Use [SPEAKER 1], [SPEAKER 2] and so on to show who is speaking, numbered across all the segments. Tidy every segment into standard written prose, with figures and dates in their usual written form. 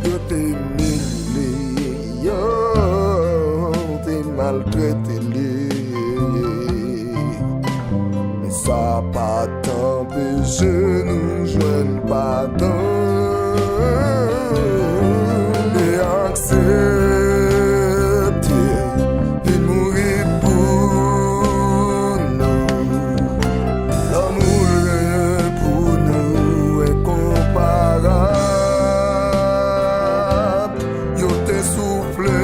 [SPEAKER 1] Yo te humilié, yo te maltraité, mais ça pas t'empêché nous joindre pardon et accepter de mourir pour nous. L'amour pour nous est comparable. Yo te soufflé,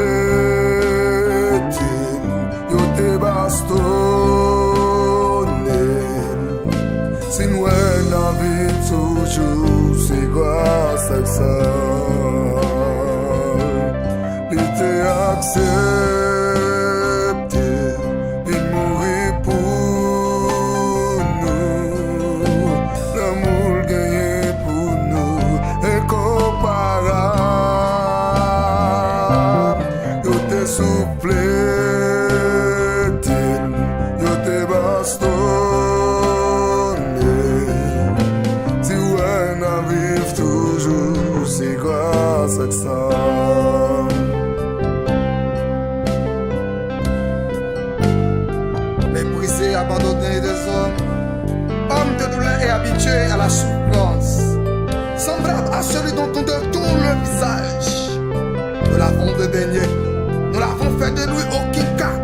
[SPEAKER 1] yo te bastonné. Si nous en vivons toujours, c'est grâce à ça. Il t'a accepté, il mourit pour nous. L'amour gagné pour nous est comparable. Yo te soufflé, yo te bastonné. C'est grâce à ça. Méprisé, abandonné des hommes de douleur et habitué à la souffrance, semblable à celui dont on détourne le visage. Nous l'avons dédaigné, nous l'avons fait de lui aucun cas.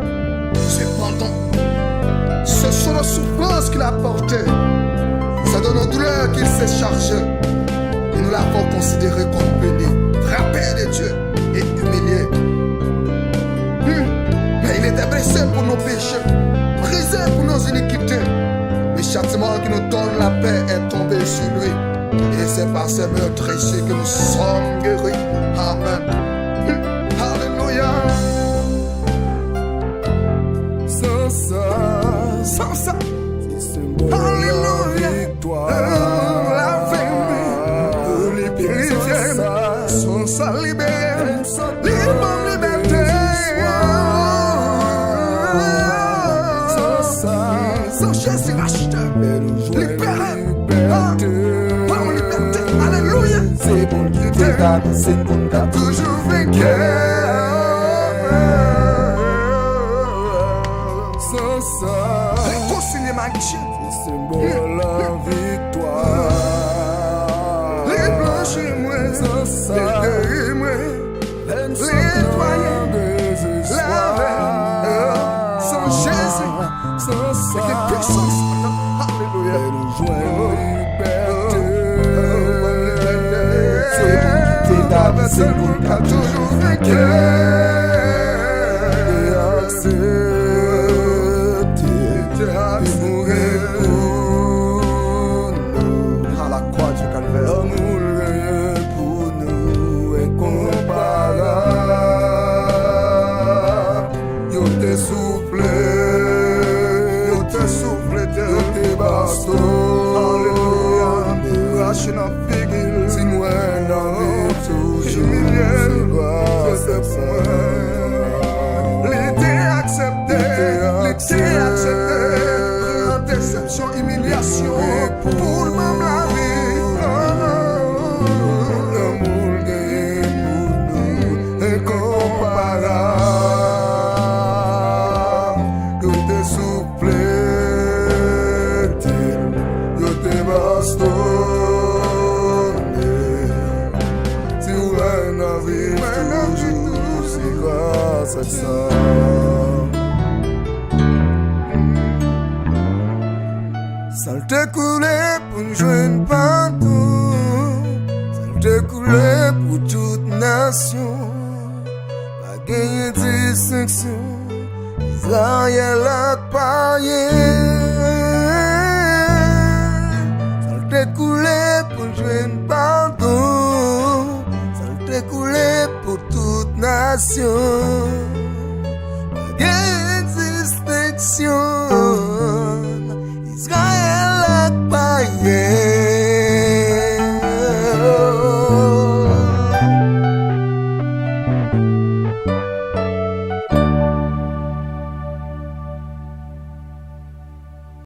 [SPEAKER 1] Cependant, ce sont nos souffrances qu'il a portées, c'est de nos douleurs qu'il s'est chargé. Et nous l'avons considéré comme béni, frappé de Dieu et humilié. Mais il était blessé pour nos péchés, brisé pour nos iniquités. Le châtiment qui nous donne la paix est tombé sur lui. Et c'est par ses meurtrissures que nous sommes guéris. Amen. Alléluia. Sans ça, alléluia. Sans sa libéré, libre liberté. Sans Jésus racheteur, libéré par liberté. Alléluia. C'est bon qui t'aide, c'est bon qui a toujours vaincu. Sans ça, réconcilier ma Dieu, c'est bon la victoire. Sans ça, guéris-moi, nettoyer, laver, sans Jésus, sans ça, et puissance, alléluia, nous joindre liberté. C'est bon qui a toujours vaincu. Et accepté, mourir pour nous à la croix du calvaire. Yo te soufflé, ensemble. Ça te coulé pour nous joindre partout. Ça te coulé pour toute nation. Pas gagner distinction. Israël a parié. Ça te coulé pour nous joindre partout. Ça te coulé pour toute nation. Pas gagner distinction.